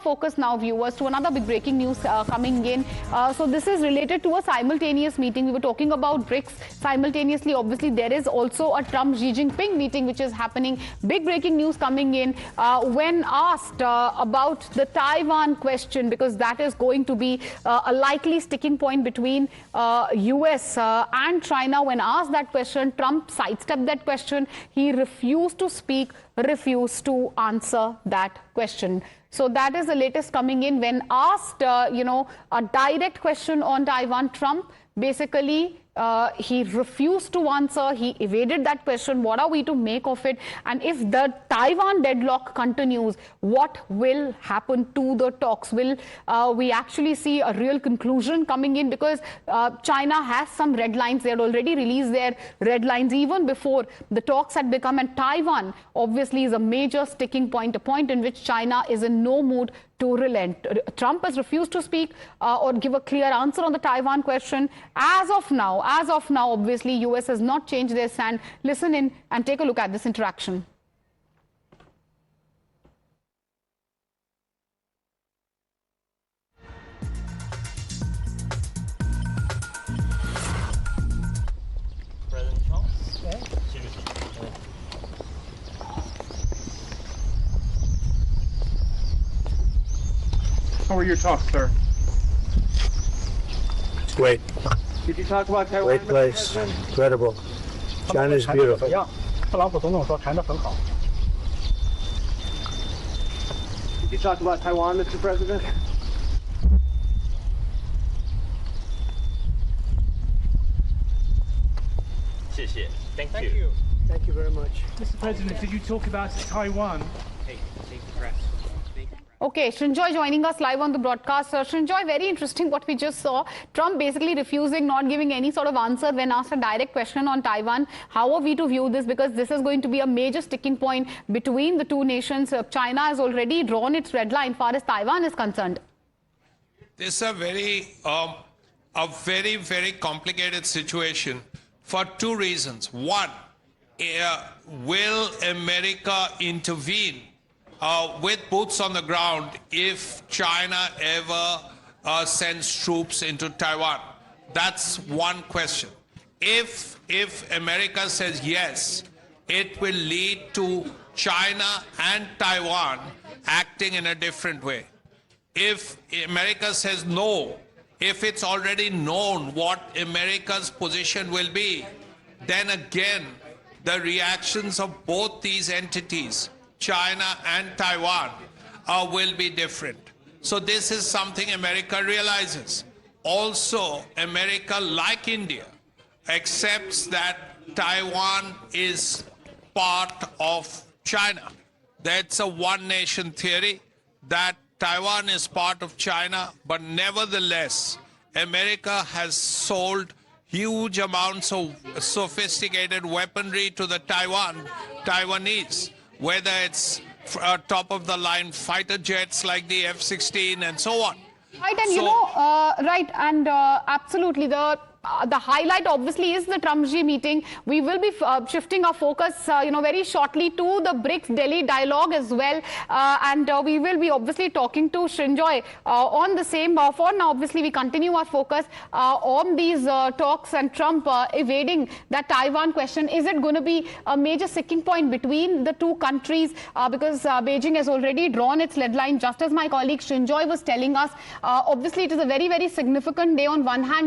focus now, viewers, to another big breaking news coming in. So this is related to a simultaneous meeting. We were talking about BRICS. Simultaneously, obviously, there is also a Trump-Xi Jinping meeting which is happening. Big breaking news coming in. When asked about the Taiwan question, because that is going to be a likely sticking point between US and China. When asked that question, Trump sidestepped that question. He refused to speak, refused to answer that question. So that is the latest coming in. When asked, a direct question on Taiwan, Trump basically he refused to answer. He evaded that question. What are we to make of it? And if the Taiwan deadlock continues, what will happen to the talks? Will we actually see a real conclusion coming in? Because China has some red lines. They had already released their red lines even before the talks had begun. And Taiwan obviously is a major sticking point, a point in which China is in no mood to relent. Trump has refused to speak or give a clear answer on the Taiwan question. As of now, obviously, US has not changed their stand. Listen in and take a look at this interaction. President Trump? Okay. How were your talks, sir? It's great. Did you talk about Taiwan? Great place. Incredible. China is beautiful. 特朗普总统说谈得很好。 Did you talk about Taiwan, Mr. President? Thank Thank you. you. Thank you very much. Mr. President, did you talk about Taiwan? Hey, thank you, press. Okay, Srinjoy joining us live on the broadcast. Srinjoy, very interesting what we just saw. Trump basically refusing, not giving any sort of answer when asked a direct question on Taiwan. How are we to view this? Because this is going to be a major sticking point between the two nations. China has already drawn its red line far as Taiwan is concerned. This is a very, very complicated situation for two reasons. One, will America intervene with boots on the ground if China ever sends troops into Taiwan? That's one question. If America says yes, it will lead to China and Taiwan acting in a different way. If America says no, if it's already known what America's position will be, then again, the reactions of both these entities, China and Taiwan, will be different. So this is something America realizes. Also, America, like India, accepts that Taiwan is part of China. That's a one-nation theory, that Taiwan is part of China, but nevertheless, America has sold huge amounts of sophisticated weaponry to the Taiwanese, whether it's top-of-the-line fighter jets like the F-16 and so on. Right, and absolutely, the highlight obviously is the Trump-Xi meeting. We will be shifting our focus, very shortly to the BRICS Delhi dialogue as well, and we will be obviously talking to Srinjoy on the same. For now, obviously, we continue our focus on these talks and Trump evading that Taiwan question. Is it going to be a major sticking point between the two countries? Because Beijing has already drawn its lead line, just as my colleague Srinjoy was telling us. Obviously, it is a very, very significant day on one hand.